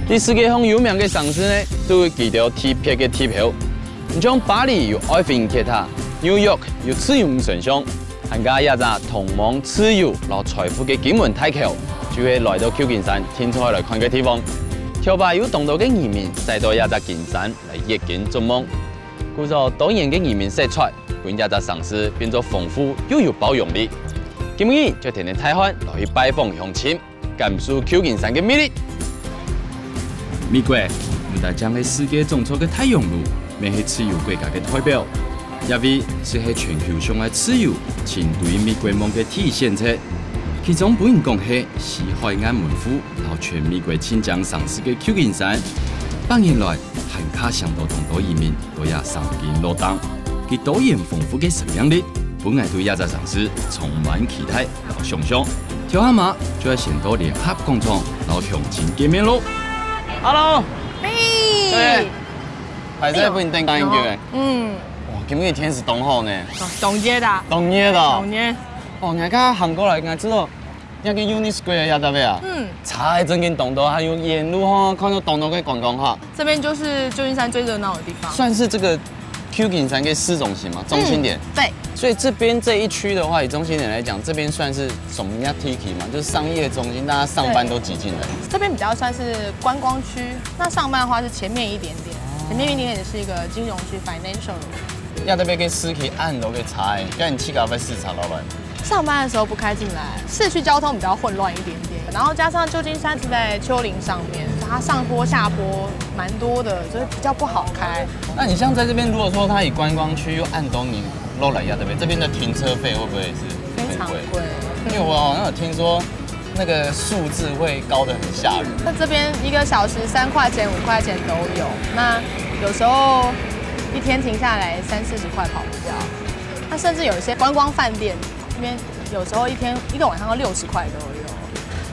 第世界上有名嘅城市呢，都会记到铁皮嘅铁票。你像巴黎有埃菲尔铁塔，纽约有自由神像，汉家也在通往自由和财富嘅金门大桥，就会来到旧金山停车来看嘅地方。桥旁有东道嘅移民，再到也在金山来夜景做梦。故作多元嘅移民色彩，让也在城市变作丰富又有包容力。今日就天天台湾来去拜访乡亲，感受旧金山嘅魅力。 美国唔但将喺世界种出嘅太阳路，咪系自由国家嘅代表，因为是喺全球上嘅自由、前对美国梦嘅体现者。其中本人讲系西海岸门户，然后全美国亲江城市嘅旧金山，8年来汉卡上到同多移民都也上进落档，其多元丰富嘅生命力，本来对亚洲城市充满期待和想象。跳下马就要先到联合广场，然后乡亲见面咯。 Hello， 嘿，还在不你等干一句哇，今日天是冬好呢。冬夜的。冬夜的。冬夜。哦，你看韩国来，知道那个 Union Square 呀，对不对啊？才真跟东岛，还有沿路哈，看到东岛跟观光哈。这边就是旧金山最热闹的地方。算是这个旧金山跟市中心嘛，中心点。对。 所以这边这一区的话，以中心点来讲，这边算是什么叫 Tiki 嘛，就是商业中心，大家上班都挤进来。这边比较算是观光区，那上班的话是前面一点点，前面一点点是一个金融区 financial。要特别给司机按都给查诶，跟你去咖啡市场老板。上班的时候不开进来，市区交通比较混乱一点点，然后加上旧金山是在丘陵上面，它上坡下坡蛮多的，就是比较不好开。那你像在这边，如果说它以观光区又按东你。 漏来呀，对不对？这边的停车费会不会是非常贵？因为我好像有听说，那个数字会高得很吓人。那这边1个小时3块钱、5块钱都有。那有时候一天停下来30-40块跑不掉。那甚至有一些观光饭店，这边有时候一个晚上要60块都有，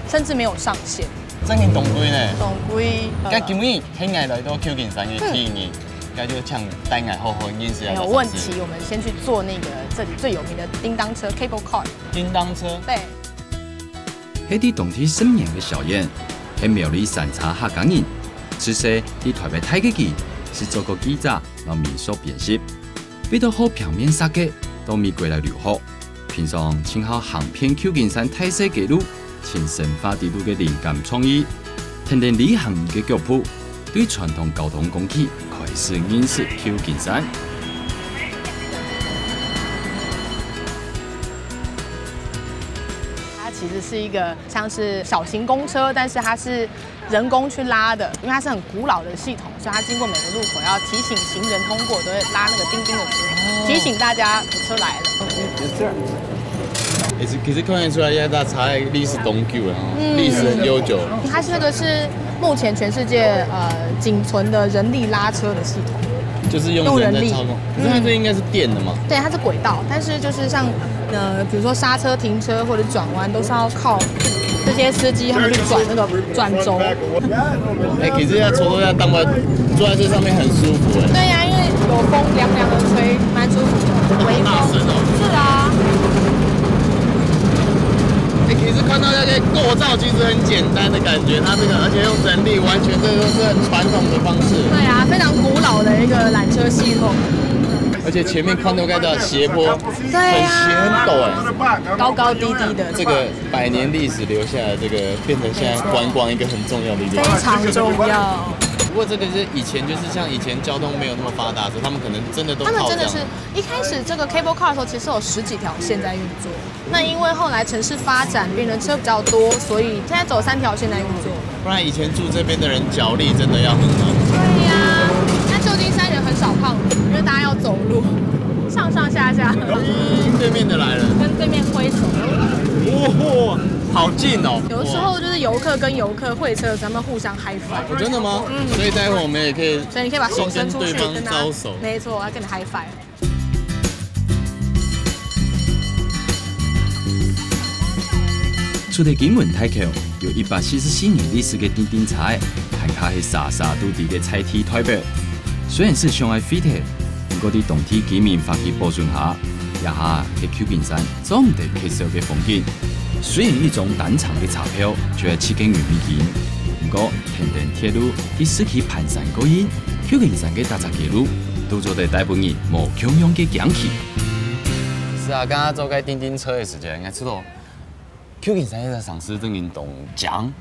甚至没有上限。真係當歸呢？當歸。咁今日輕藝來到舊金山嘅體驗。 应该就像单眼后后应是没有问题，我们先去坐那个这里最有名的叮当车 （cable car）。叮当车。对。喺啲冬天新年嘅小宴，喺苗栗山茶客家人，此时啲台北太极旗是做个记者，让民俗辨识，为到好平面设计到美国来留学。平常请好行遍旧金山泰西街路，亲身发地路嘅灵感创意，天天旅行嘅脚步，对传统交通工具。 开始认识旧金山。它其实是一个像是小型公车，但是它是人工去拉的，因为它是很古老的系统，所以它经过每个路口要提醒行人通过，都会拉那个叮叮的声，提醒大家有车来了。其实看得出来，亚大茶历史悠久啊，历史很悠久。它这个是目前全世界仅存的人力拉车的系统，就是用人在操控。可是它这应该是电的嘛？对，它是轨道，但是就是像比如说刹车、停车或者转弯，都是要靠这些司机他们去转那个转轴。其实要抽要当我坐在这上面很舒服哎。对呀，因为有风凉凉的吹，蛮舒服的。微风。是啊。 其实看到那些构造其实很简单的感觉，它这个而且用人力，完全这都是很传统的方式。对啊，非常古老的一个缆车系统。而且前面看到该的斜坡，很斜很陡哎，高高低低的。这个100年历史留下来，这个变成现在观光一个很重要的一点。非常重要。不过这个是以前就是像以前交通没有那么发达的时候，他们可能真的都靠这样。他们真的是一开始这个 cable car 的时候，其实有10几条线在运作。那因为后来城市发展，变成车比较多，所以现在走3条线在运作。不然以前住这边的人脚力真的要很好。对呀，那旧金山人很少胖子，因为大家要走路，上上下下。对面的来了，跟对面挥手。哇！ 好近哦！有的时候就是游客跟游客会车，咱们互相嗨翻。真的吗？所以待会我们也可以，所以你可以把手伸出去跟他招手。没错，我要跟你嗨翻。出的金文泰桥，有144年历史的叮叮菜，还卡是沙沙都地的菜体代表。虽然是上海废铁，不过伫冬天居民发起保存下，也下嘅旧金山总唔得缺少嘅风景。虽然一种单程的车票就要7间元美金，不过天电铁路伫市区盘山过瘾，旧金山嘅大闸街路都做得大部分人无穷用嘅讲起。是啊，刚刚走开叮叮车的时间，应该知道旧金山在上市等于冻江，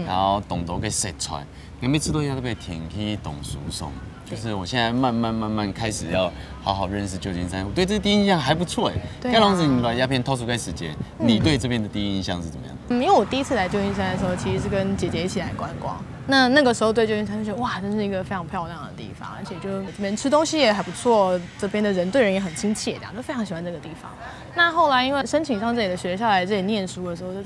然后冻到给晒出来，你每次都要被天气冻疏松。就是我现在慢慢开始要好好认识旧金山，我对这第一印象还不错哎。盖龙子，你来鸦片偷出个时间，你对这边的第一印象是怎么样？因为我第一次来旧金山的时候，其实是跟姐姐一起来观光。那个时候对旧金山就觉得哇，真是一个非常漂亮的地方，而且就这边吃东西也还不错，这边的人对人也很亲切，这样就非常喜欢这个地方。那后来因为申请上这里的学校来这里念书的时候，就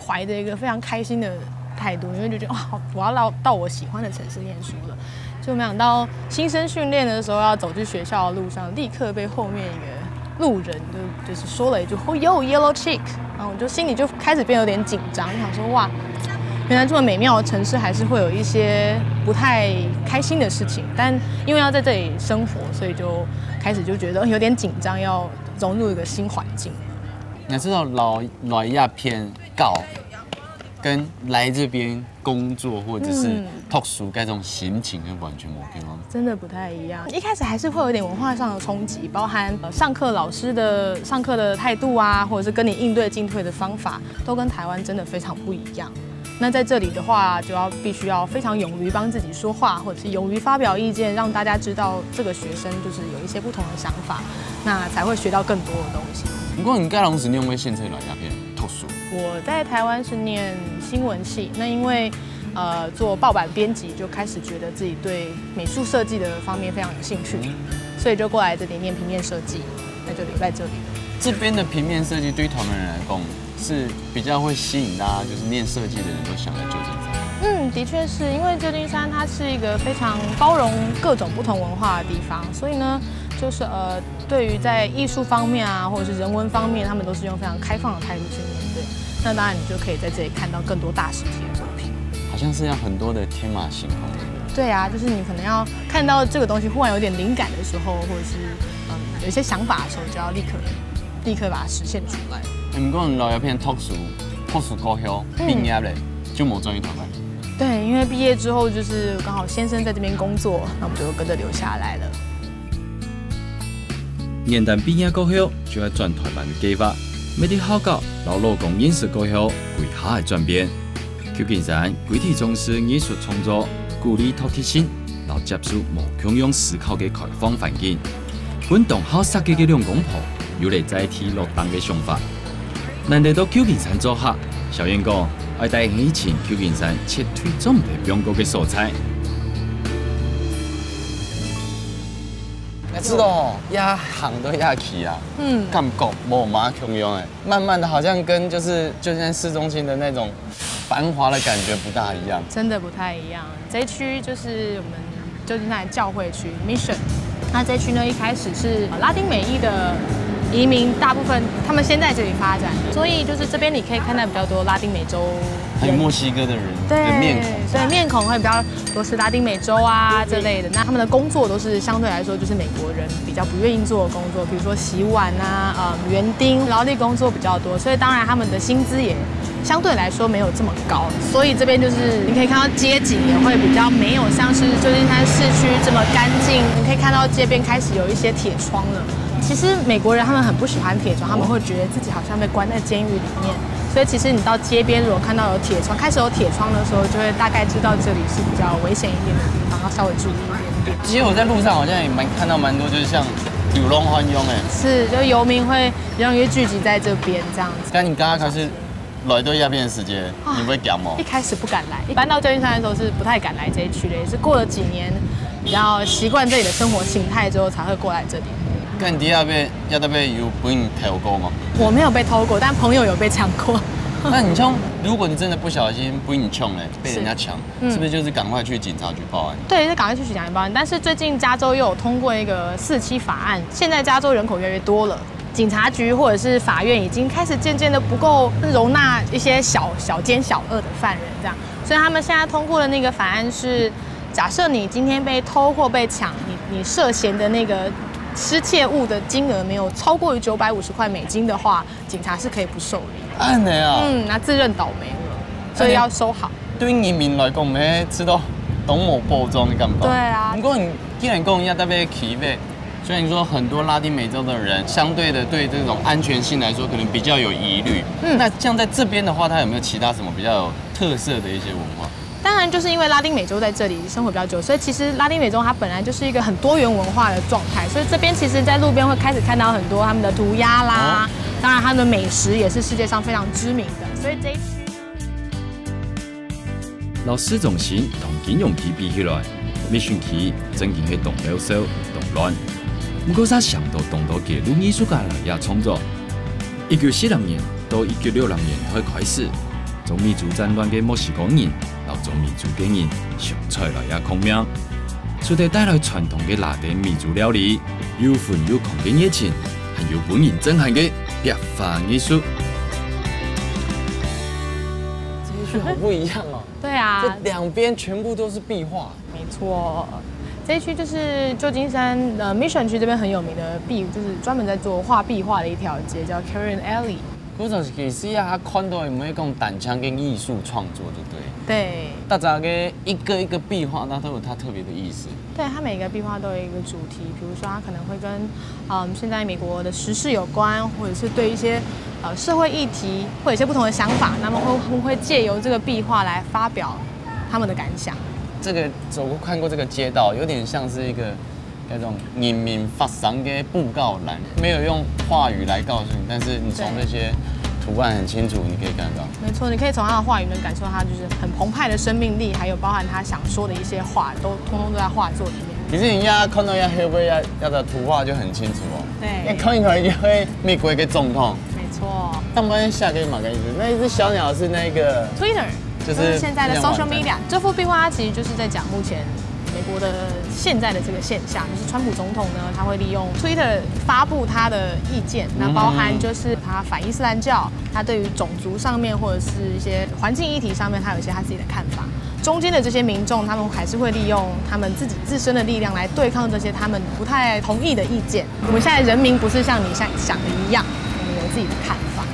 怀着一个非常开心的态度，因为就觉得哇，我要到我喜欢的城市念书了。就没想到新生训练的时候要走去学校的路上，立刻被后面一个路人就是说了一句 "Oh yo yellow chick"， 然后我就心里就开始变得有点紧张，想说哇，原来这么美妙的城市还是会有一些不太开心的事情，但因为要在这里生活，所以就开始就觉得有点紧张，要融入一个新环境。你知道来鸦片告跟来这边工作或者是读书该种心情跟完全不一样，真的不太一样。一开始还是会有一点文化上的冲击，包含上课老师的上课的态度啊，或者是跟你应对进退的方法，都跟台湾真的非常不一样。那在这里的话，就必须要非常勇于帮自己说话，或者是勇于发表意见，让大家知道这个学生就是有一些不同的想法，那才会学到更多的东西。不过你盖龙时你有没有现在来鸦片读书？我在台湾是念新闻系，那因为做报版编辑，就开始觉得自己对美术设计的方面非常有兴趣，所以就过来这里念平面设计，那就留在这里。这边的平面设计对于台湾人来讲是比较会吸引大家，就是念设计的人都想来旧金山。的确是因为旧金山它是一个非常包容各种不同文化的地方，所以呢，就是对于在艺术方面啊，或者是人文方面，他们都是用非常开放的态度去面对。那当然，你就可以在这里看到更多大实体的作品。好像是要很多的天马行空，对不对？对啊，就是你可能要看到这个东西忽然有点灵感的时候，或者是有一些想法的时候，就要立刻把它实现出来。不过你来一片读书高校毕业嘞，就没转去台湾。对，因为毕业之后就是刚好先生在这边工作，那我们就跟着留下来了。元旦毕业过后就要转台湾的计划，要伫考教老老公影视过后，规下的转变。旧金山具体重视艺术创作，鼓励独特性，然后接受无穷用思考的开放环境。滚动好设计的两公婆，有嚟载体落档的想法。难得到旧金山做客，小燕讲爱带以前旧金山切推总的中国的素材。知道压行都压起啊，感觉无马穷用哎，慢慢的好像跟就是旧金山市中心的那种繁华的感觉不大一样，真的不太一样。这一区就是我们旧金山教会区 Mission， 那这一区呢一开始是拉丁美裔的移民，大部分他们先在这里发展，所以就是这边你可以看到比较多拉丁美洲。还有墨西哥的人的面孔，对，面孔会比较多是拉丁美洲啊这类的。那他们的工作都是相对来说就是美国人比较不愿意做的工作，比如说洗碗啊、园丁、劳力工作比较多，所以当然他们的薪资也相对来说没有这么高。所以这边就是你可以看到街景也会比较没有像是旧金山市区这么干净，你可以看到街边开始有一些铁窗了。其实美国人他们很不喜欢铁窗，他们会觉得自己好像被关在监狱里面。所以其实你到街边，如果看到有铁窗，开始有铁窗的时候，就会大概知道这里是比较危险一点的地方，要稍微注意一点点。其实我在路上好像也看到蛮多，就是像游龙欢拥哎，是，就游民会比较容易聚集在这边这样子。但你刚刚开始来到鸦片的时间，你会敢吗？一开始不敢来，搬到旧金山的时候是不太敢来这一区的，也是过了几年比较习惯这里的生活形态之后才会过来这里。跟你要被有被你偷过吗？我没有被偷过，但朋友有被抢过。那你像，如果你真的不小心被你抢嘞，被人家抢，是不是就是赶快去警察局报案？对，就赶快去警察局报案。但是最近加州又有通过一个4·7法案，现在加州人口越来越多了，警察局或者是法院已经开始渐渐的不够容纳一些小奸小恶的犯人这样，所以他们现在通过的那个法案是，假设你今天被偷或被抢，你涉嫌的那个失窃物的金额没有超过于950块美金的话，警察是可以不受理。安尼啊？那自认倒霉了，所以要收好。对人民来讲，没知道懂某包装，你敢不？对啊。不过你既然讲要特别起呗，虽然说很多拉丁美洲的人相对的对这种安全性来说可能比较有疑虑，那像在这边的话，它有没有其他什么比较有特色的一些文化？当然，就是因为拉丁美洲在这里生活比较久，所以其实拉丁美洲它本来就是一个很多元文化的状态，所以这边其实在路边会开始看到很多他们的涂鸦啦，当然他们的美食也是世界上非常知名的，所以这一区老市中心同金融区比起来，Mission区曾经係动了少、动乱，不过啥上到动到嘅路艺术家来也创作。1940年到1966年开始，中美洲战乱嘅墨西哥人。中美洲嘅人上菜来也抗命，除咗带来传统嘅拉丁美洲料理，有氛有空嘅热情，还有本人震撼嘅壁画艺术。这一区好不一样哦。对啊，这两边全部都是壁画。没错，这一区就是旧金山Mission 区这边很有名的就是专门在做画壁画的一条街，叫 Karen Alley。嗰陣其實啊，看到有沒有講單槍跟藝術創作，就對。對。大家嘅一個一個壁畫，它都有它特別的意思。对，它每个壁画都有一个主题，比如说它可能会跟现在美国的时事有关，或者是对一些社会议题会有一些不同的想法，那么会借由这个壁画来发表他们的感想。这个看过这个街道，有点像是一个那种人民发声的布告栏，没有用话语来告诉你，但是你从这些图案很清楚，你可以看到。没错，你可以从他的话语能感受到他就是很澎湃的生命力，还有包含他想说的一些话，通通都在画作里面。其实你要看到后面要的图画就很清楚哦。对。你看一看，就会美国一个总统。没错。但我下个马个意思，那一只小鸟是那个 Twitter， 就是现在的 social media。这幅壁画它其实就是在讲目前美国的现在的这个现象，就是川普总统呢，他会利用 Twitter 发布他的意见，那包含就是他反伊斯兰教，他对于种族上面或者是一些环境议题上面，他有一些他自己的看法。中间的这些民众，他们还是会利用他们自己自身的力量来对抗这些他们不太同意的意见。我们现在人民不是像你想的一样，我们有自己的看法。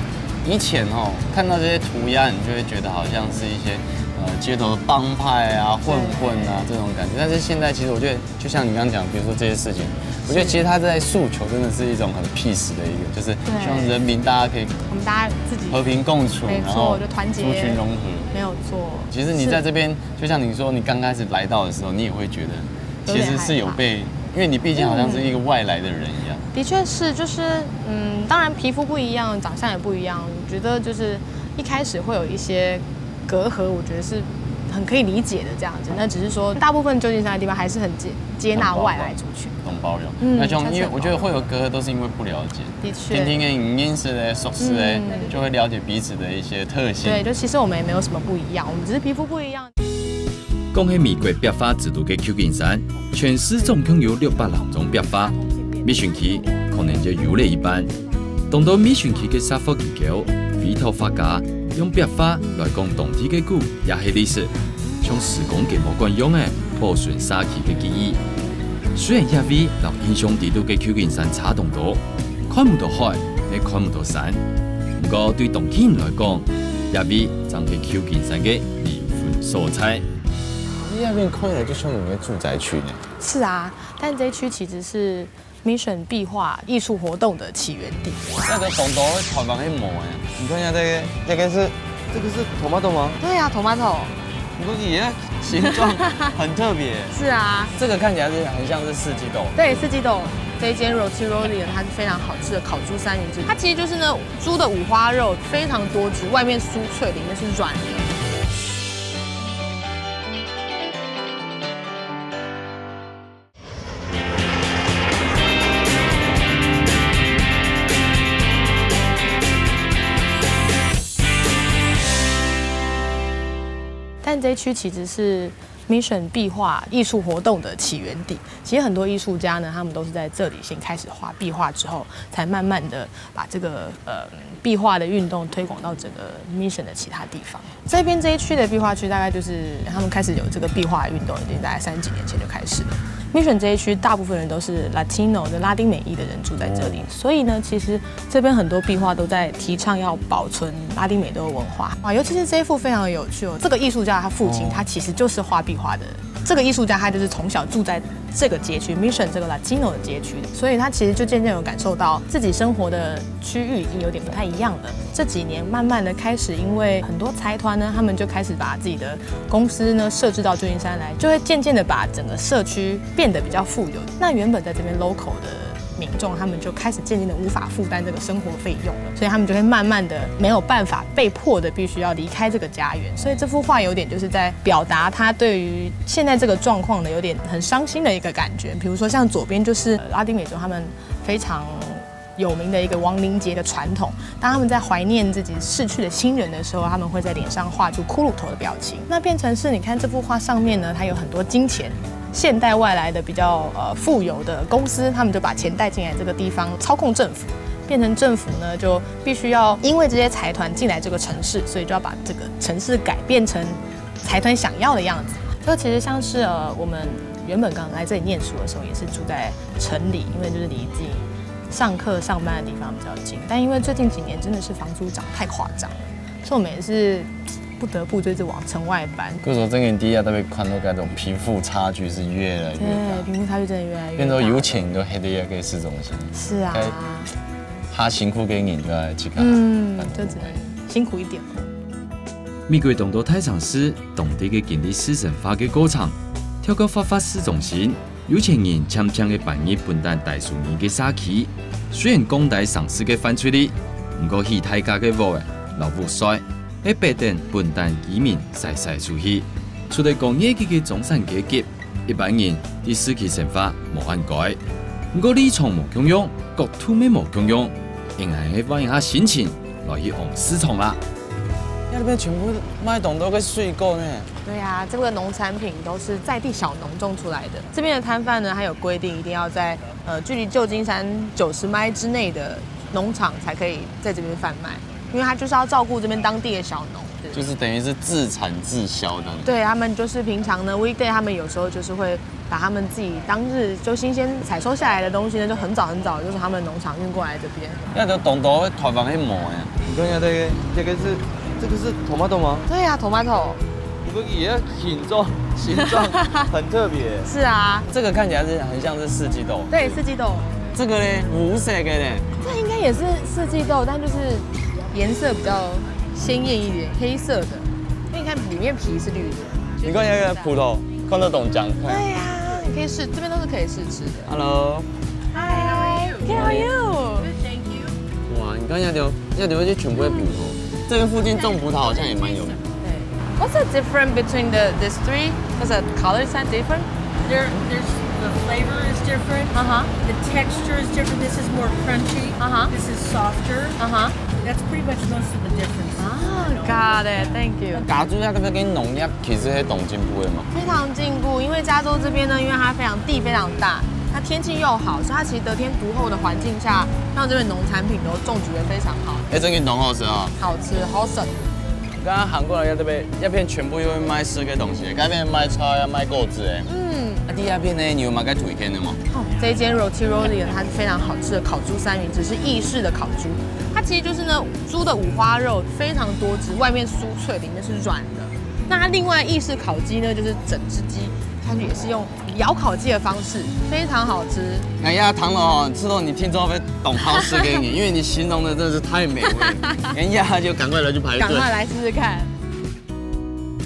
以前看到这些涂鸦，你就会觉得好像是一些街头的帮派啊、混啊这种感觉。但是现在其实我觉得，就像你刚刚讲，比如说这些事情，我觉得其实他在诉求真的是一种很 peace 的一个，就是希望人民大家可以我们大家自己和平共处，没错，就团结，族群融合，没有错。其实你在这边，就像你说，你刚开始来到的时候，你也会觉得其实是有被，因为你毕竟好像是一个外来的人一样。的确是，就是当然皮肤不一样，长相也不一样，我觉得就是一开始会有一些隔阂，我觉得是很可以理解的这样子。那只是说，大部分旧金山的地方还是很接纳外来族群，很包容。那种因为我觉得会有隔阂，都是因为不了解。的确，听认识的、熟识的，就会了解彼此的一些特性。对，就其实我们也没有什么不一样，我们只是皮肤不一样。讲起美国壁画制度嘅旧金山，全市总共有600多种壁画。Mission区可能就如雷一般。当到Mission区嘅沙佛研究，美图画家用壁画来讲当地嘅故也系历史，像时光嘅无惯用嘅保存沙期嘅记忆。虽然遐位留印象地度嘅旧金山差同多，看唔到海，也看唔到山，不过对当地人来讲，遐位真系旧金山嘅灵魂所在。那边看起来就像有个住宅区呢。是啊，但这一区其实是 Mission 壁画艺术活动的起源地。那个东东会跑往那抹哎，你看一下这个是tomato 吗？对啊，tomato。不过也形状很特别。是啊，这个看起来是很像是四季豆。对，四季豆。这一间 Rotisserie 它是非常好吃的烤猪三明治，它其实就是呢猪的五花肉非常多汁，外面酥脆，里面是软的。但这一区其实是 Mission 壁画艺术活动的起源地。其实很多艺术家呢，他们都是在这里先开始画壁画，之后才慢慢的把这个壁画的运动推广到整个 Mission 的其他地方。这边这一区的壁画区，大概就是他们开始有这个壁画运动，已经大概30几年前就开始了。Mission 这一区大部分人都是 Latino 的拉丁美裔的人住在这里，所以呢，其实这边很多壁画都在提倡要保存拉丁美洲的文化啊，尤其是这一幅非常有趣哦。这个艺术家他父亲他其实就是画壁画的，这个艺术家他就是从小住在这个街区 Mission 这个 Latino 的街区的，所以他其实就渐渐有感受到自己生活的区域已经有点不太一样了。这几年慢慢的开始，因为很多财团呢，他们就开始把自己的公司呢设置到旧金山来，就会渐渐的把整个社区变得比较富有。那原本在这边 local 的民众，他们就开始渐渐的无法负担这个生活费用了，所以他们就会慢慢的没有办法，被迫的必须要离开这个家园。所以这幅画有点就是在表达他对于现在这个状况的有点很伤心的一个感觉。比如说像左边就是拉丁美洲他们非常有名的一个亡灵节的传统，当他们在怀念自己逝去的亲人的时候，他们会在脸上画出骷髅头的表情。那变成是你看这幅画上面呢，它有很多金钱。现代外来的比较富有的公司，他们就把钱带进来这个地方，操控政府，变成政府呢就必须要因为这些财团进来这个城市，所以就要把这个城市改变成财团想要的样子。这其实像是我们原本刚来这里念书的时候，也是住在城里，因为就是离自己上课上班的地方比较近。但因为最近几年真的是房租涨太夸张了，所以我们也是不得不就是往城外搬。可是这个地下特别看到那种贫富差距是越来越大，对，贫富差距真的越来越大。变成有钱都黑的也给市中心。是啊，他辛苦给你的去看，就只能辛苦一点了。美国东都太常市当地嘅经历市神化嘅歌场，跳到发市中心，有钱人悄悄嘅办理笨蛋大数年嘅沙期。虽然讲大上市嘅犯罪率，不过戏太家嘅某老母帅。喺白等笨蛋移民晒晒出去，除了工业嘅中产阶级，一般人对失去生活无限改。不过理创无共用，国土咩无共用，应该去放一下心情，来去往市场啦。那边全部卖东都给水果呢。对啊，这个农产品都是在地小农种出来的。这边的摊贩呢，还有规定，一定要在距离旧金山90迈之内的农场才可以在这边贩卖。因为他就是要照顾这边当地的小农，就是等于是自产自销的。对，他们就是平常呢 weekday， 他们有时候就是会把他们自己当日就新鲜采收下来的东西呢，就很早很早就从他们农场运过来这边。那个东东会台湾去磨呀。你看下这个是 tomato 吗？对呀，tomato。不过也形状很特别。是啊，这个看起来是很像是四季豆。对，四季豆。这个呢，无色的呢。这应该也是四季豆，但就是颜色比较鲜艳一点，黑色的。因为你看里面皮是绿的。你看那个葡萄，看得懂姜。对呀，你可以试，这边都是可以试吃的。Hello。Hi。How are you? Thank you. 哇，你看那条这全部是葡萄。这边附近种葡萄好像也蛮有名。对。What's the difference between these three? Does the color sound different? There's the flavor is different. The texture is different. This is more crunchy. This is softer. That's pretty much most of the difference. Got it. Thank you. 加州那边跟农业其实是同进步的嘛。非常进步，因为加州这边呢，因为它地非常大，它天气又好，所以它其实得天独厚的环境下，让这边农产品都种植得非常好。这个农好吃啊！好吃，好省。刚刚韩国人这边一片全部又会卖4个东西，这边卖菜，卖果子诶。第二片呢，你有买该推荐的吗？这一间 Roti Rolli 它是非常好吃的烤猪三明治，是意式的烤猪。它其实就是呢猪的五花肉非常多汁，外面酥脆，里面是软的。那它另外意式烤鸡呢，就是整只鸡，它也是用窑烤鸡的方式，非常好吃。哎呀，唐老哦，吃到你听众会懂好吃给你，因为你形容的真的是太美味。哎呀，就赶快来去排队，赶快来试试看。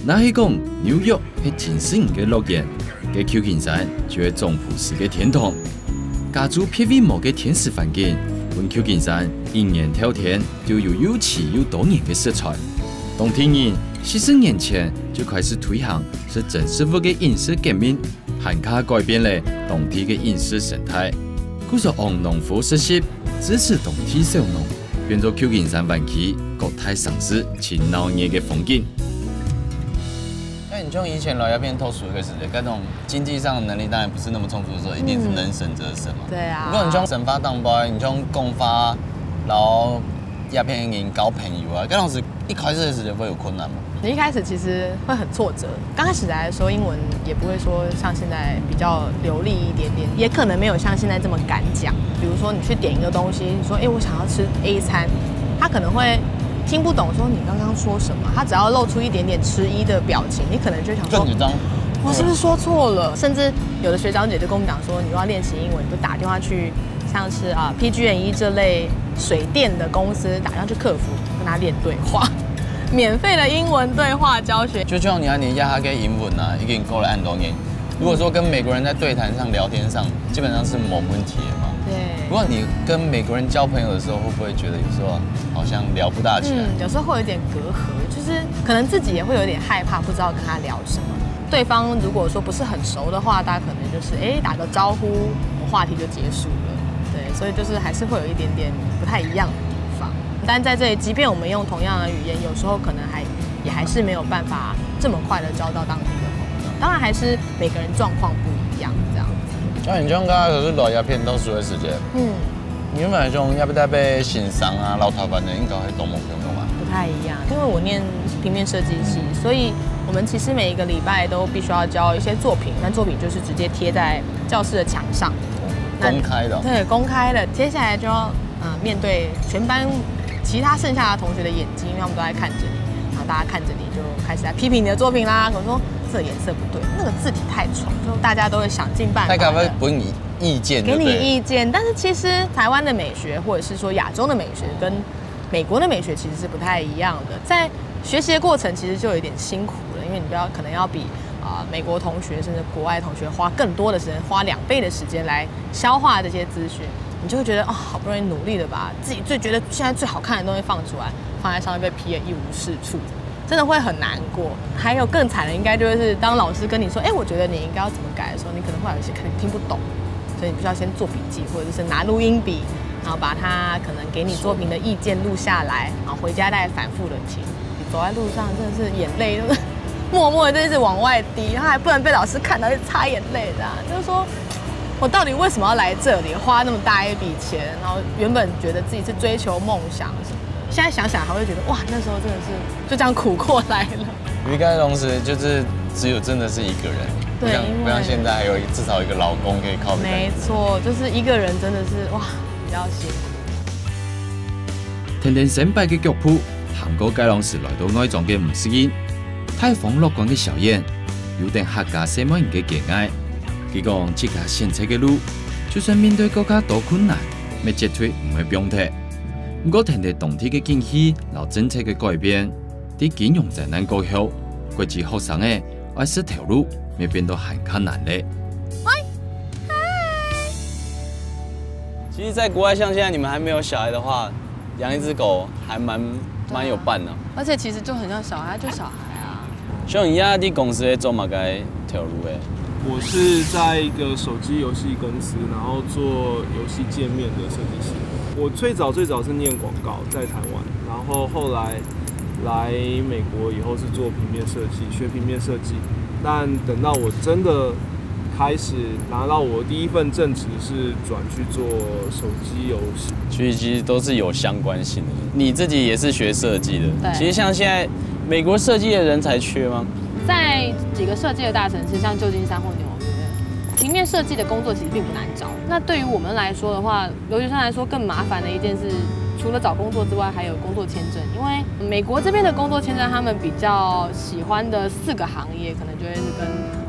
那是讲纽约是真新嘅乐园，嘅旧金山就係总普世嘅天堂。加州偏僻某嘅天使环境，阮旧金山一年挑天就有气又多年嘅色彩。当地人40年前就开始推行是真师傅嘅饮食革命，罕卡改变了当地嘅饮食生态。故说往农夫实习，支持当地小农，变做旧金山湾区国泰城市热闹热嘅风景。像以前老鸦片偷熟的时候，那种经济上的能力当然不是那么充足的时候，一定是能省则省嘛。对啊。不过你像省发当包，你像供发，然后鸦片给你搞朋友啊，那种是一开始的时候会有困难吗？你一开始其实会很挫折，刚开始来的时候英文也不会说像现在比较流利一点点，也可能没有像现在这么敢讲。比如说你去点一个东西，你说我想要吃 A 餐，他可能会听不懂说你刚刚说什么，他只要露出一点点迟疑的表情，你可能就想说更紧张，我是不是说错了？甚至有的学长姐就跟我们讲说，你如果要练习英文，你就打电话去像是PG&E 这类水电的公司，打电话去客服跟他练对话。免费的英文对话教学，就像你要你压他给英文啊，已经够了按多年。如果说跟美国人在对谈上聊天上，基本上是没问题的嘛。对。不过你跟美国人交朋友的时候，会不会觉得有时候好像聊不大起来？有时候会有点隔阂，就是可能自己也会有点害怕，不知道跟他聊什么。对方如果说不是很熟的话，大家可能就是打个招呼，话题就结束了。对，所以就是还是会有一点点不太一样的地方。但在这里，即便我们用同样的语言，有时候可能还是没有办法这么快的交到当地的朋友。当然，还是每个人状况不一样，这样子。像你像刚才可是老鸦片偷熟的时间，你们那种要不要被欣赏啊、老头发的，应该会懂我朋友吧？不太一样，因为我念平面设计系，所以我们其实每一个礼拜都必须要交一些作品，那作品就是直接贴在教室的墙上，公开的。对，公开的。接下来就要面对全班其他剩下的同学的眼睛，因为他们都在看着你，然后大家看着你就开始来批评你的作品啦，可能说这个颜色不对，那个字体太丑，就大家都会想尽办法。大概会给你意见，给你意见。但是其实台湾的美学，或者是说亚洲的美学，跟美国的美学其实是不太一样的。在学习的过程其实就有一点辛苦了，因为你可能要比美国同学甚至国外同学花更多的时间，花2倍的时间来消化这些资讯。你就会觉得好不容易努力的把自己觉得现在最好看的东西放出来，放在上面被批得一无是处，真的会很难过。还有更惨的，应该就是当老师跟你说，我觉得你应该要怎么改的时候，你可能会有一些可能听不懂，所以你必须要先做笔记，或者是拿录音笔，然后把他可能给你作品的意见录下来，然后回家再反复的听。你走在路上真的是眼泪就是默默的就是往外滴，然后还不能被老师看到就擦眼泪这样，就是说。我到底为什么要来这里，花那么大一笔钱？然后原本觉得自己是追求梦想，现在想想还会觉得哇，那时候真的是就这样苦过来了。鱼竿同时就是只有真的是一个人，对，不像现在还有至少一个老公可以靠。没错，就是一个人真的是哇，比较辛苦。天天升拜嘅腳譜，韓國街浪時來到愛狀嘅吳適英，太風樂觀嘅小燕，有定客家西門人嘅敬愛。佢講：這條現實嘅路，就算面對更加多困難，咪絕對唔會放棄。不過天天動態嘅景氣，然後政策嘅改變，啲金融災難過後，國際學生嘅愛是條路，咪變到很艱難咧。其實，在國外，像現在你們還沒有小孩的話，養一隻狗還蠻有伴的。而且其實就很像小孩，就小孩啊。像你家啲公司咧做乜嘅條路嘅？我是在一个手机游戏公司，然后做游戏界面的设计师。我最早是念广告，在台湾，然后后来来美国以后是做平面设计，学平面设计。但等到我真的开始拿到我第一份正职，是转去做手机游戏。其实都是有相关性的。你自己也是学设计的，对。其实像现在美国设计的人才缺吗？在几个设计的大城市，像旧金山或纽约，平面设计的工作其实并不难找。那对于我们来说的话，留学生来说更麻烦的一件事，除了找工作之外，还有工作签证。因为美国这边的工作签证，他们比较喜欢的4个行业，可能就会是跟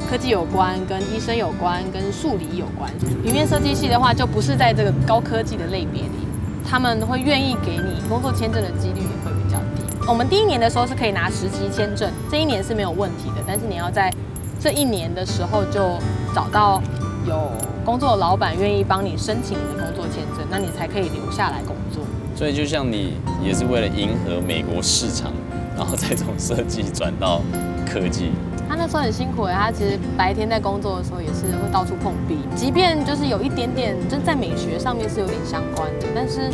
科技有关、跟医生有关、跟数理有关。平面设计系的话，就不是在这个高科技的类别里，他们会愿意给你工作签证的几率也会比较低。我们第1年的时候是可以拿10级签证，这1年是没有问题的。但是你要在这1年的时候就找到有工作的老板愿意帮你申请你的工作签证，那你才可以留下来工作。所以就像你也是为了迎合美国市场，然后再从设计转到科技。他那时候很辛苦他其实白天在工作的时候也是会到处碰壁，即便就是有一点点，就在美学上面是有点相关的，但是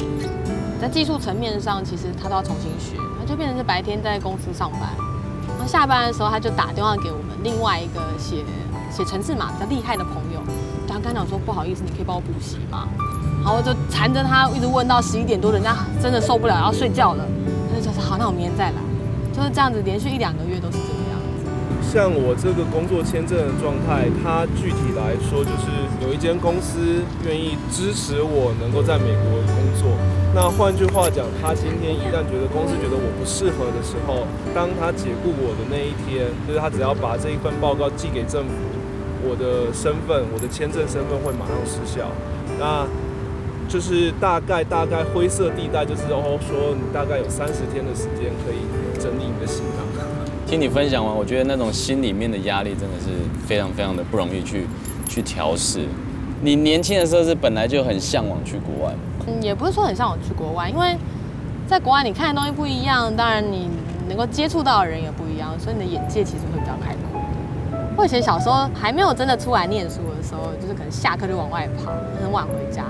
在技术层面上，其实他都要重新学，那就变成是白天在公司上班，然后下班的时候他就打电话给我们另外一个写程式码比较厉害的朋友，然后跟他讲说不好意思，你可以帮我补习吗？然后就缠着他一直问到11点多，人家真的受不了要睡觉了，他就说好，那我明天再来，就是这样子，连续1、2个月都是这个样子。像我这个工作签证的状态，它具体来说就是有一间公司愿意支持我能够在美国工作。那换句话讲，他今天一旦觉得公司觉得我不适合的时候，当他解雇我的那一天，就是他只要把这一份报告寄给政府，我的身份，我的签证身份会马上失效。那就是大概灰色地带，就是说你大概有30天的时间可以整理你的行囊。听你分享完，我觉得那种心里面的压力真的是非常非常的不容易去调试。你年轻的时候是本来就很向往去国外吗？也不是说很向往去国外，因为在国外你看的东西不一样，当然你能够接触到的人也不一样，所以你的眼界其实会比较开阔。我以前小时候还没有真的出来念书的时候，就是可能下课就往外跑，很晚回家。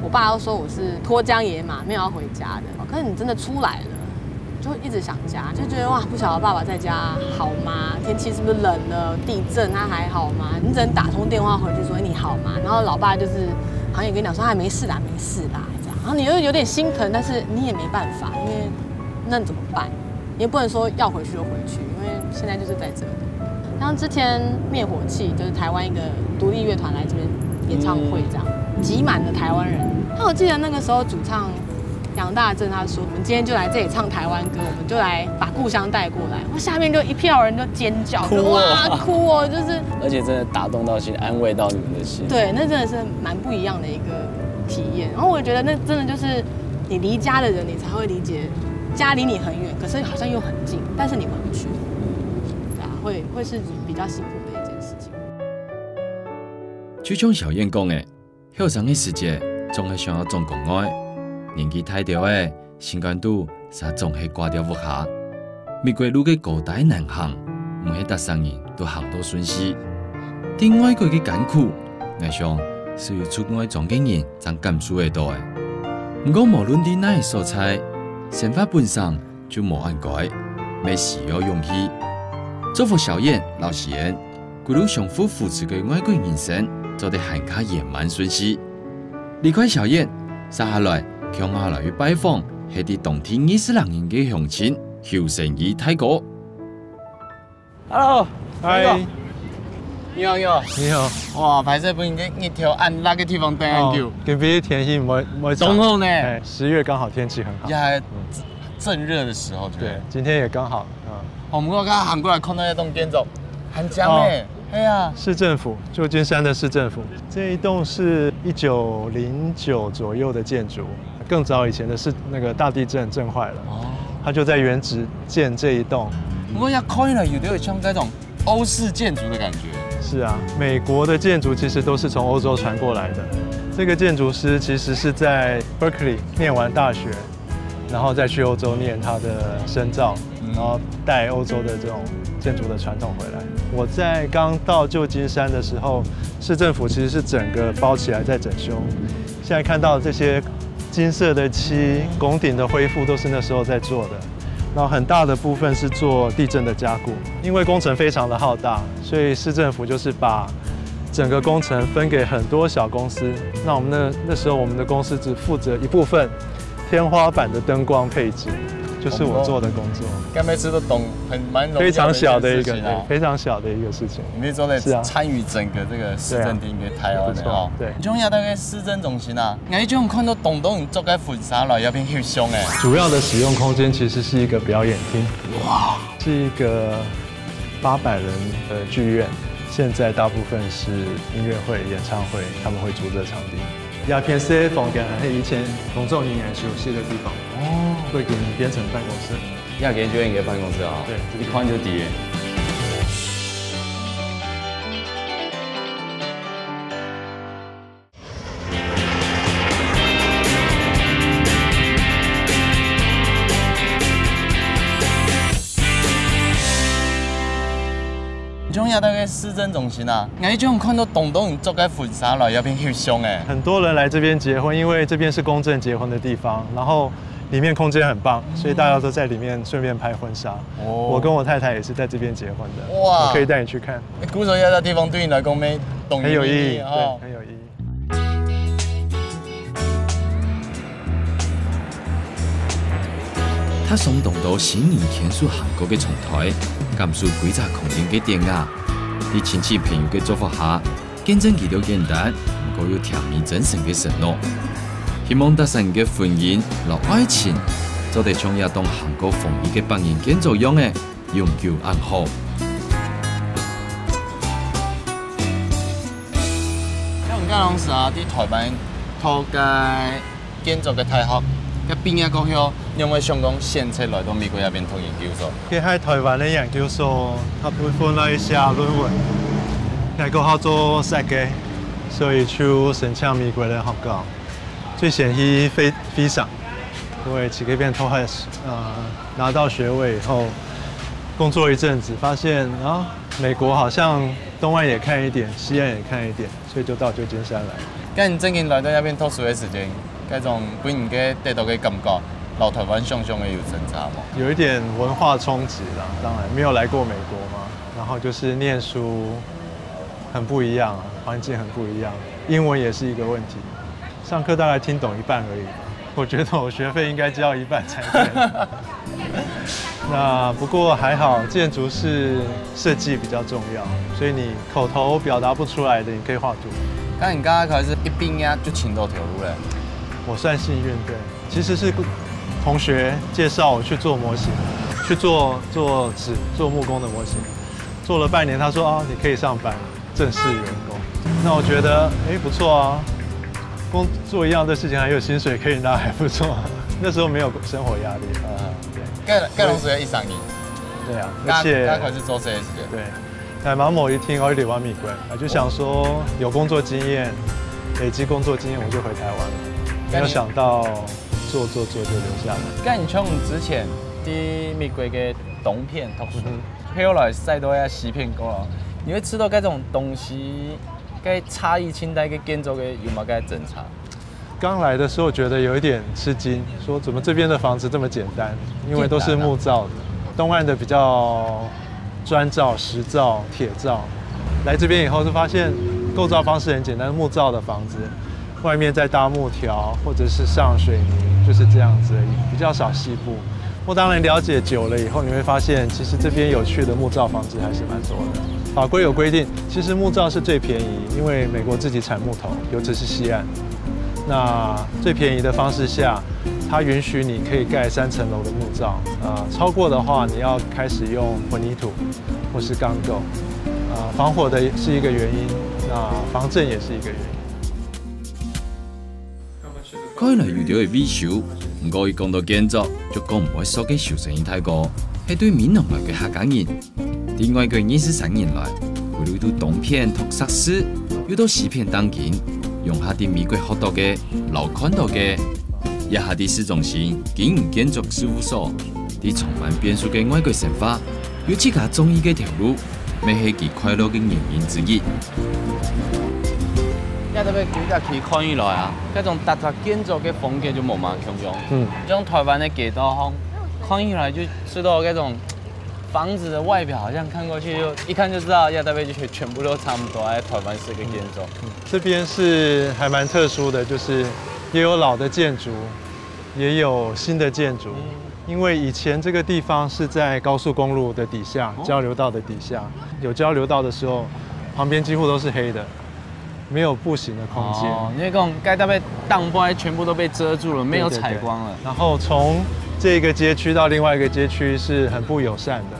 我爸都说我是脱缰野马，没有要回家的。可是你真的出来了，就会一直想家，就觉得哇，不晓得爸爸在家好吗？天气是不是冷了？地震他还好吗？你只能打通电话回去说你好吗？然后老爸就是好像也跟你讲说他没事啦，没事啦这样。然后你又有点心疼，但是你也没办法，因为那怎么办？你也不能说要回去就回去，因为现在就是在这里。像之前灭火器就是台湾一个独立乐团来这边演唱会这样。挤满了台湾人。那我记得那个时候主唱杨大正他说：“我们今天就来这里唱台湾歌，我们就来把故乡带过来。”哇，下面就一票人就尖叫，哇，哭哦，就是，而且真的打动到心，安慰到你们的心。对，那真的是蛮不一样的一个体验。然后我觉得那真的就是你离家的人，你才会理解家离你很远，可是好像又很近，但是你回不去，对啊，会是比较辛苦的一件事情。就像小燕讲的。后生的世界总是想要做公爱，年纪太大的心肝肚，才总是挂掉不下。美国路嘅高大难行，唔係得生人都行到顺利。對外國嘅艱苦，我想需要出外做嘅人才感受得到嘅。不過無論啲哪個所在，想法本身就無按改，咪需要勇氣。祝福小燕、老實人，一路相互扶持嘅外國人生。做得很加圓滿順利。離開小燕，接下來向下來去拜訪，係啲當地20人嘅鄉親，後生義泰國。Hello， 嗨，你好，你好，你好。哇，拍攝本嘅日頭按哪個地方等很久？今邊天氣唔會中好呢，10月剛好天氣很好。也係正熱的時候，對，今天也剛好。我們剛剛行過來看到一棟建築，很強誒。哎呀，市政府，舊金山的市政府，這一棟是1909左右的建築，更早以前的是那個大地震震壞了，它就在原址建這一棟。不過一開了有點像這種歐式建築的感覺。是啊，美國的建築其實都是從歐洲傳過來的。這個建築師其實是在 Berkeley 念完大學，然後再去歐洲念他的深造，然後帶歐洲的這種建築的傳統回來。我在剛到舊金山的時候，市政府其實是整個包起來在整修。現在看到這些金色的漆、拱頂的恢復，都是那時候在做的。然後很大的部分是做地震的加固，因為工程非常的浩大，所以市政府就是把整個工程分給很多小公司。那我們那時候我們的公司只負責一部分天花板的燈光配置。就是我做的工作，干每次都懂，蛮非常小的一个，非常小的一个事情。你做的参与整个这个市政厅嘅台湾的哦。对，中亚大概市政中心啊，我种看到东东做个婚纱了，有边翕相诶。主要的使用空间其实是一个表演厅，哇，是一个800人的剧院。现在大部分是音乐会、演唱会，他们会租这场地。鸦片室房间係以前工作人員休息的地方，哦，會變成辦公室。亞間就應該辦公室啊，對，一看就低。中亚大概市政中心啊，我种看到东东做个婚纱了，有边翕相诶。很多人来这边结婚，因为这边是公证结婚的地方，然后里面空间很棒，所以大家都在里面顺便拍婚纱。我跟我太太也是在这边结婚的。哇！我可以带你去看。古手亚的地方对你来讲没很有意义，对，很有意义。他松动到新年天数韩国嘅重台，感受几只空间嘅典雅。喺亲戚朋友嘅祝福下，見證佢哋簡單，不過有甜蜜真誠嘅承諾。希望達成嘅婚姻和愛情，就得像也當韓國風雨嘅百年建築樣嘅永久安好。像我當時啊，喺台灣讀嘅建築嘅大學。嘅邊一個鄉，你有冇想講現在來到美國那邊讀研究所？佢喺台灣嘅研究所，他部分了一下論文，係個好做設計，所以就申請美國嘅學校。最先去飛上，因為去嗰邊都係拿到學位以後，工作一陣子，發現啊，美國好像東岸也看一點，西岸也看一點，所以就到舊金山來。咁你最近來到那邊讀書嘅時間？嗰種俾人嘅得到嘅感覺，老台灣想象嘅有掙扎嗎？有一點文化衝擊啦，當然沒有來過美國嘛，然後就是念書很不一樣，環境很不一樣，英文也是一個問題，上課大概聽懂一半而已吧，我覺得我學費應該交一半才對。那不過還好，建築是設計比較重要，所以你口頭表達不出來的，你可以畫圖。咁人家佢是一畢業就請到條路咧。我算幸運，對，其實是同學介紹我去做模型，去做紙、做木工的模型，做了半年，他說啊，你可以上班，正式員工。那我覺得，不錯啊，做一樣的事情還有薪水可以拿，還不錯。那時候沒有生活壓力啊。對。蓋龍是132。對啊，而且。他可是做這些。對。但馬某一聽我嚟玩美國，我就想說有工作經驗，累積工作經驗，我就回台灣了。沒有想到做就留下來。咁你從之前啲美國嘅東片讀書，後來再到喺西片過咯，你會知道嗰種東西，嗰差異清代嘅建築嘅有冇嗰掙扎？剛來的時候覺得有一點吃驚，說怎麼這邊的房子這麼簡單，因為都是木造的，東岸的比較磚造、石造、鐵造。來這邊以後就發現構造方式很簡單，木造的房子。外面再搭木條，或者是上水泥，就是這樣子而已，比較少細部。我當然了解久了以後，你會發現其實這邊有趣的木造房子還是蠻多的。法規有規定，其實木造是最便宜，因為美國自己產木頭，尤其是西岸。那最便宜的方式下，它允許你可以蓋3層樓的木造，超過的話你要開始用混凝土或是鋼構。防火的是一個原因，那防震也是一個原因。看來遇到嘅美術，唔過伊講到建築，就講唔會所嘅受成太高，係對閩南來嘅客家人。另外佢23年來，為了到東片讀碩士，又到西片當緊，用下啲美國學到嘅、老看到嘅，一下啲市中心經營建築事務所，啲充滿變數嘅外國生活，有自家中意嘅條路，咪係佢快樂嘅原因之一。一特別幾日去看以來啊，嗰種特色建築嘅風格就冇乜強用。像台灣的街道，看以來就知道嗰種房子的外表，好像看過去就一看就知道，亞特別就全部都差不多，喺台灣式嘅建築。這邊是還蠻特殊的，就是也有老的建築，也有新的建築。因為以前這個地方是在高速公路的底下，交流道的底下，有交流道的時候，旁邊幾乎都是黑的。沒有步行的空間，因為講該都被當坡，全部都被遮住了，沒有採光了。然後從這個街區到另外一個街區是很不友善的，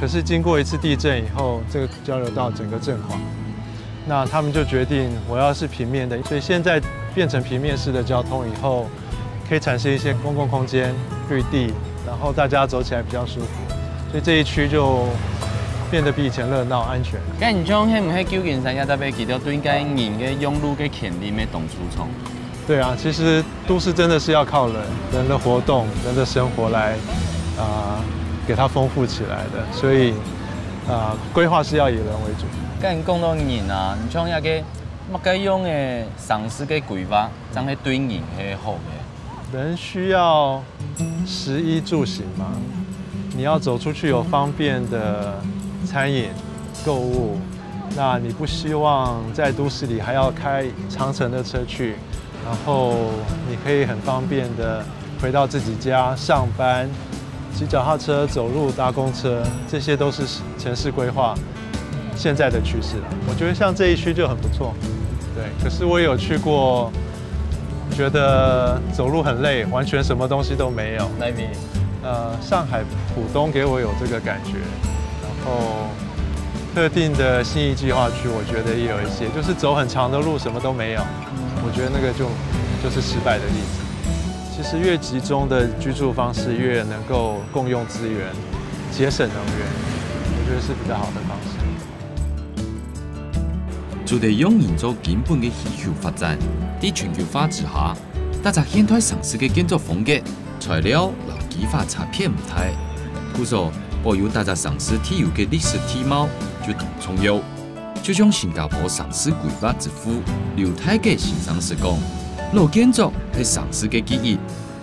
可是經過一次地震以後，這個交流道整個震垮，那他們就決定我要是平面的，所以現在變成平面式的交通以後，可以產生一些公共空間、綠地，然後大家走起來比較舒服，所以這一區就變得比以前熱鬧、安全。咁你講係唔係舊金山也特別記得對個人嘅用路嘅權利咩動粗重？對啊，其實都市真的是要靠人的活動、人的生活來給它豐富起來的，所以規劃是要以人為主。咁你講到人啊，你講一個乜嘅用嘅城市嘅規劃，真係對人係好嘅。人需要食衣住行嘛，你要走出去有方便的餐饮、购物，那你不希望在都市里还要开长程的车去，然后你可以很方便的回到自己家上班，骑脚踏车、走路、搭公车，这些都是城市规划现在的趋势了。我觉得像这一区就很不错，对。可是我也有去过，觉得走路很累，完全什么东西都没有。哪边？上海浦东给我有这个感觉，然后特定的信义计划区，我觉得也有一些，就是走很长的路，什么都没有。我觉得那个就是失败的例子。其实越集中的居住方式，越能够共用资源、节省能源，我觉得是比较好的方式。就地用营造根本的气候发展，在全球化之下，大家现代城市的建筑风格、材料、技法差别唔大，故所保有大家城市特有的历史体貌，就同重要。就像新加坡城市规划之父刘太嘅先生是讲。老建筑係城市嘅記憶，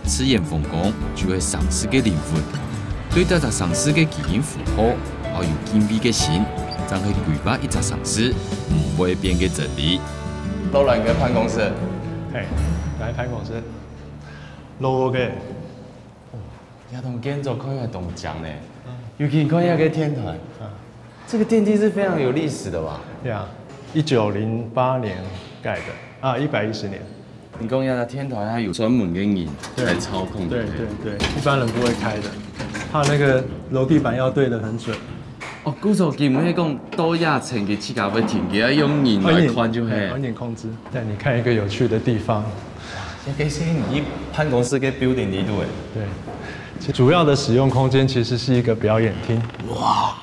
自然風光就係城市嘅靈魂。對大家城市嘅基因符號，還有堅毅嘅心，就係規劃一個城市唔會變嘅真理。都來嘅辦公室，係來辦公室，老嘅。呀，同建築可以係同講呢，尤其看下個天台，這個電梯是非常有歷史的吧？對啊，1908年蓋的，110年。你講下天台，它有專門嘅人來操控。對，一般人不會開的，怕那個樓地板要對得很準。哦，古時候基本係講多亞層嘅設計會停嘅，用人來看就係。用人控制。帶你看一個有趣的地方。其實你辦公室嘅 building 呢度誒。對，主要的使用空間其實是一個表演廳。哇！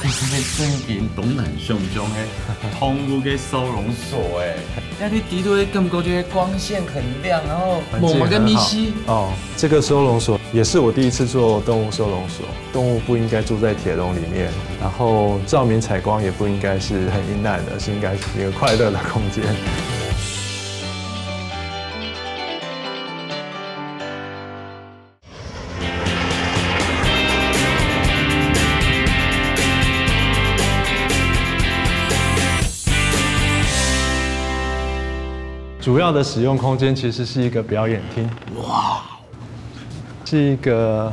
其實係正經東南想像嘅動物嘅收容所誒。那你地圖感覺就是光線很亮，然後冇乜個密閉。哦，這個收容所也是我第一次做動物收容所。動物不應該住在鐵籠裡面，然後照明採光也不應該是很陰暗的，是應該是一個快樂的空間。主要的使用空間其實是一個表演廳，哇，是一個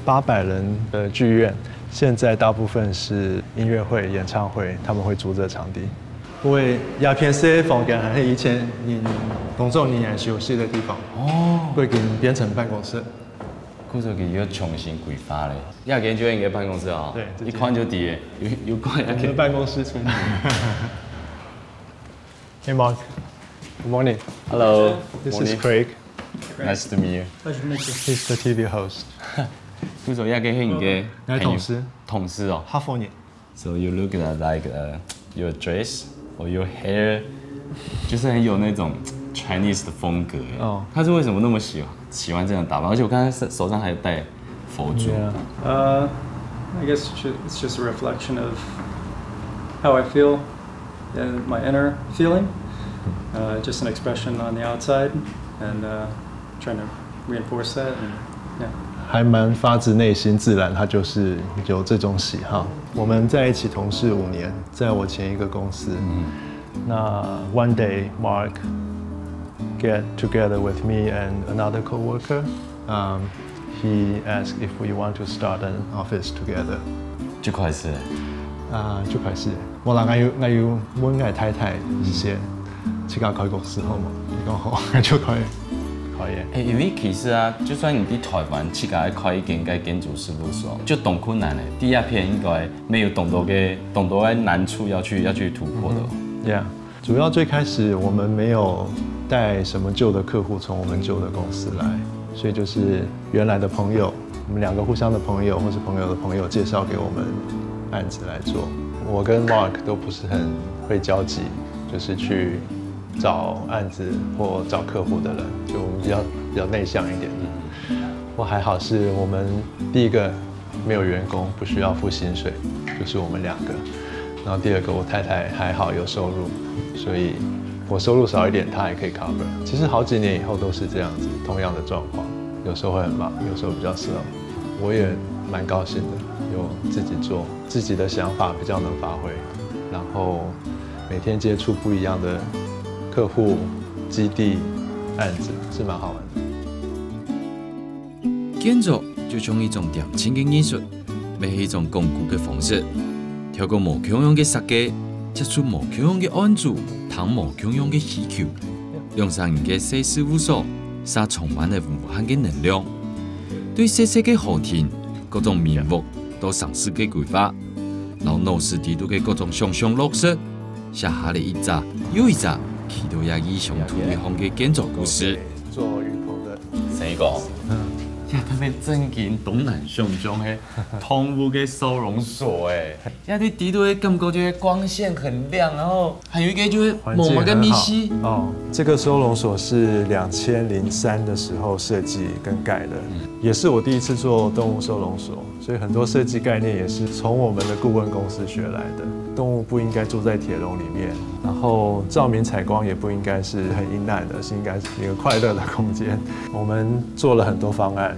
800人的劇院，現在大部分是音樂會、演唱會，他們會租這場地。因為鴉片社房間係以前公眾人員休息的地方，會給變成辦公室。嗰時候佢要重新規劃咧，鴉片就係一個辦公室啊，對，一看就知，有關鴉片辦公室。Hey Mark. Good morning. Hello. This is Craig. Nice to meet you. Pleasure to meet you. He's the TV host. 嗰時候鴉片係你嘅同事。同事哦。哈佛年。So you look at like your dress or your hair， 就是很有那種 Chinese 的風格。哦。他是為什麼那麼喜歡這樣打扮？而且我看他手上還戴佛珠。I guess it's just a reflection of how I feel and my inner feeling. Just an expression on the outside, and trying to reinforce that. And, yeah. 还蛮发自内心，自然他就是有这种喜好。我们在一起同事5年，在我前一个公司。那 one day Mark get together with me and another coworker. He asked if we want to start an office together. 就開始。就開始。我我要揾我太太先。去搞開公司好嘛？你講好，就可以。因為其實啊，就算你喺台灣去開一間建築事務所，就懂困難嘞。第二片應該沒有懂得嘅難處要去突破的。Yeah， 主要最開始我們沒有帶什麼舊的客戶從我們舊的公司來，所以就是原來的朋友，我們2個互相的朋友或是朋友的朋友介紹給我們案子來做。我跟 Mark 都不是很會交際。就是去找案子或找客户的人，就我们比較內向一點。我還好是我們第一個沒有員工，不需要付薪水，就是我們2個。然後第2個我太太還好有收入，所以我收入少一点，它也可以 cover。其实好几年以后都是这样子，同样的状况，有时候会很忙，有时候比较 slow。我也蛮高兴的，有自己做，自己的想法比较能发挥，然后每天接触不一样的客户、基地、案子，是蛮好玩的。建筑就像一种点睛的艺术，要是一种巩固的方式，透过无穷样的设计，接触无穷样的案主，谈无穷样的需求，用上你的细事务所，撒充满了无限的能量。对细细嘅后天，各种面目都尝试嘅规划，然后脑实地图嘅各种想象落实，写下了一扎又一扎期待也意想突破嘅建筑故事。做雨棚的成个，特别震惊东南想象的动物的收容所诶，对地图的感觉就是光线很亮，然后还有一个就是某个密西哦。这个收容所是2003的时候设计跟盖的，也是我第一次做动物收容所，所以很多设计概念也是从我们的顾问公司学来的。动物不应该住在铁笼里面，然后照明采光也不应该是很阴暗的，是应该是一个快乐的空间。我们做了很多方案，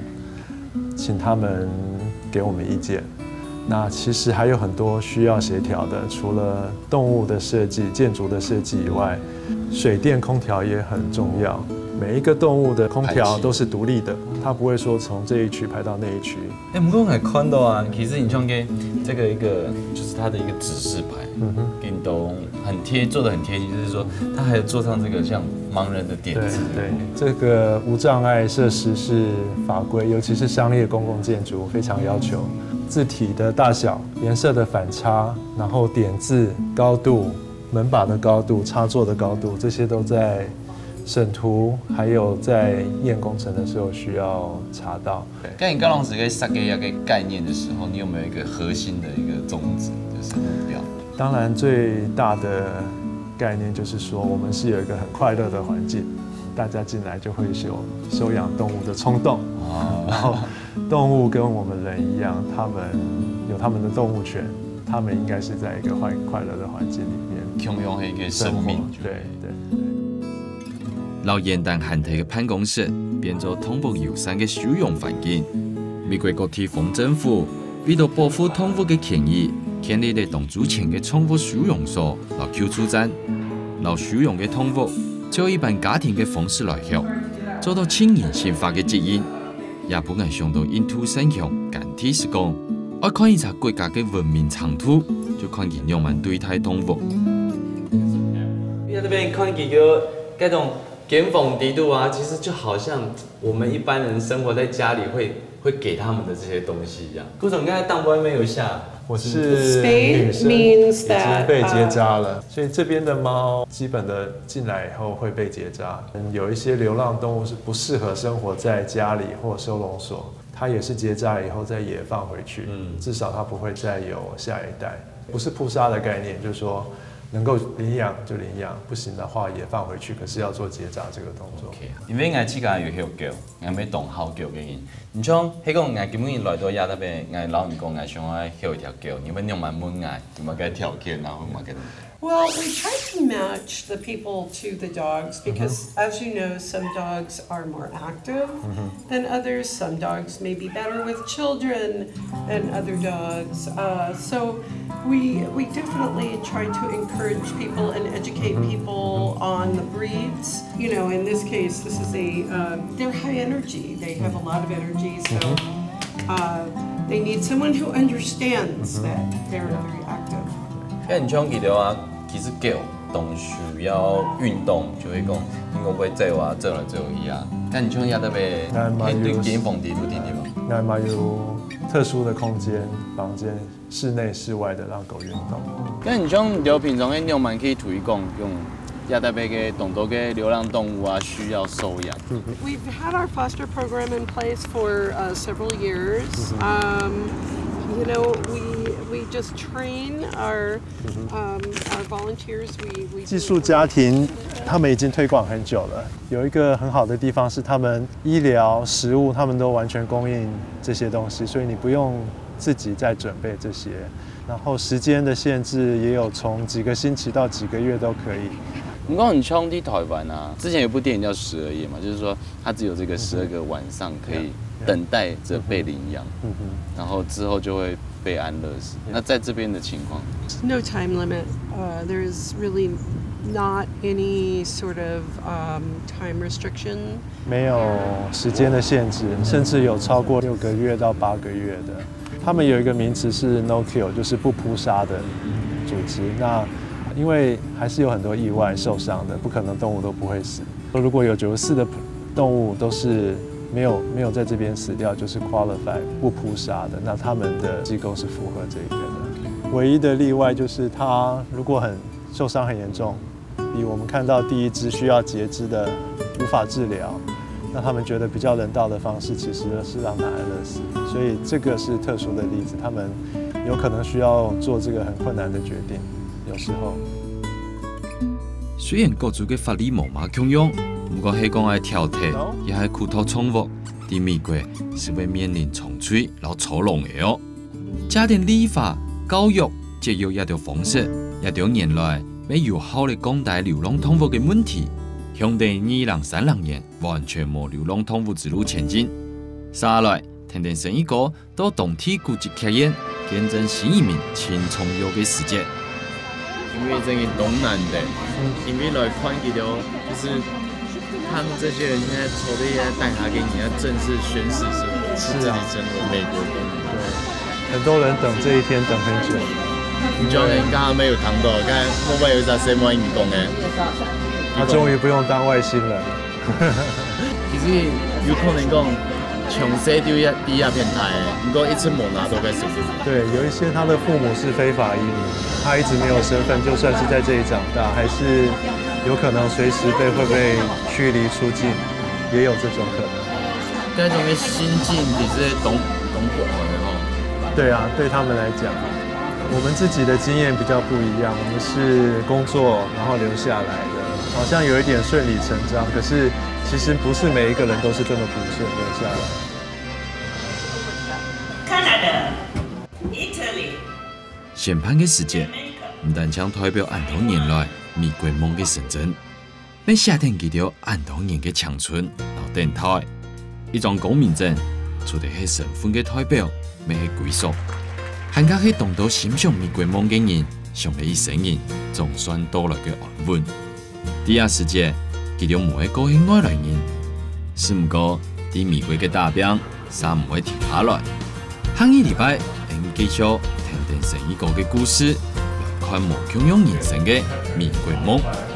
请他们给我们意见。那其实还有很多需要协调的，除了动物的设计、建筑的设计以外，水电空调也很重要。每一个动物的空调都是独立的，它不会说从这一区排到那一区。不过我看到啊，其实你像给这个一个就是它的一个指示牌，跟都做的很贴近，就是说它还有做上这个像盲人的点字。对，这个无障碍设施是法规，尤其是商业公共建筑非常要求。字体的大小、颜色的反差，然后点字高度、门把的高度、插座的高度，这些都在审图，还有在验工程的时候需要查到。跟你刚老师在设计一个概念的时候，你有没有一个核心的一个宗旨，就是目标？当然，最大的概念就是说，我们是有一个很快乐的环境，大家进来就会有收养动物的冲动。然后动物跟我们人一样，他们有他们的动物权，他们应该是在一个快乐的环境里面共用一个生命。对。老现代汉体的办公室变做动物友善的收容环境。美国各地方政府为了保护动物的权益，建立了动物前的宠物收容所、老救助站，老收容的动物照一般家庭的方式来养，做到轻人性化的指引，也不能想到印度生强简体是讲，要看一下国家的文明长度，就看人样们对待动物。在这边看几个这种点缝地图啊，其实就好像我们一般人生活在家里会给他们的这些东西一样。顾总刚才当官没有下，我是女生，已经被结扎了，所以这边的猫基本的进来以后会被结扎。有一些流浪动物是不适合生活在家里或收容所，它也是结扎以后再野放回去，至少它不会再有下一代。不是扑杀的概念，就是说能够领养就领养，不行的话也放回去，可是要做结扎这个动作。因为我自家有学狗，我要动好狗嘅人。你像迄个我基本来到亚那边，我老人讲我想要学一条狗，你们用蛮问我，你们该条件然后嘛该。Well, we try to match the people to the dogs because, as you know, some dogs are more active than others. Some dogs may be better with children than other dogs. So we definitely try to encourage people and educate people on the breeds. You know, in this case, this is they're high energy. They have a lot of energy, so they need someone who understands that they're very active. 你像记得啊。其实狗都需要运动，就会讲你会不会做啊，做了做一样。但你像亚那边，对点缝地图点点嘛。那么有特殊的空间、房间，室内、室外的让狗运动。那你像就平常的你们可以推广用亚那边的动多的流浪动物啊，需要收养。We've had our foster program in place for several years. You know, we just train our volunteers. We 寄宿家庭，他们已经推广很久了。有一个很好的地方是，他们医疗、食物，他们都完全供应这些东西，所以你不用自己再准备这些。然后时间的限制也有从几个星期到几个月都可以。不过很像在台湾啊，之前有部电影叫《12夜》嘛，就是说它只有这个12个晚上可以等待着被领养，然后之后就会被安乐死。那在这边的情况 No time limit. There's really not any sort of time restriction. 没有时间的限制，甚至有超过6个月到8个月的。他们有一个名词是 no kill， 就是不扑杀的组织。那因为还是有很多意外受伤的，不可能动物都不会死。如果有94%的动物都是没有在这边死掉，就是 qualified 不扑杀的，那他们的机构是符合这个的。唯一的例外就是它如果受伤很严重，比我们看到第一只需要截肢的无法治疗，那他们觉得比较人道的方式其实是让它安乐死。所以这个是特殊的例子，他们有可能需要做这个很困难的决定，有时候。虽然各族嘅法律无嘛强用，不过系讲爱挑剔，也系苦头宠物，在美国是会面临重罪老丑陋嘅哦。家庭立法、教育、教育也着方式，也着原来要有效地讲待流浪动物嘅问题。向地2030年完全无流浪动物之路前进。接下来，天天生意哥到当地古迹客宴，见证新移民轻重要嘅世界。因为这个东南的，因为来看起到就是他们这些人现在筹备要带他给你，要正式宣誓是自己成为美国公民。对，很多人等这一天等很久。你叫人刚刚没有谈到，刚才我们有一只什么运动呢？他终于不用当外星人了。其实有可能讲，从小就第一片台，不过一直没拿到个身份。对，有一些他的父母是非法移民，他一直没有身份，就算是在这里长大，还是有可能随时会被驱离出境，也有这种可能。这种的心境比这些东北的哦。对啊，对他们来讲，我们自己的经验比较不一样，我们是工作然后留下来的，好像有一点顺理成章，可是其实不是每一个人都是这么平顺留下来。Canada, Italy. 审判嘅时间，唔但将代表安东年来美国梦嘅成真，你下定记到安东年嘅青春老电台，一张公民证，除咗係身份嘅代表，咩係歸屬，還加係當到欣賞美國夢嘅人，上嚟一生人，總算到來嘅安穩。第二時節，佢哋唔會過去外來人，是唔過啲美國嘅大兵，啥唔會停下來。下一禮拜，我繼續聽聽成一個嘅故事，來看無窮用人生嘅美國夢。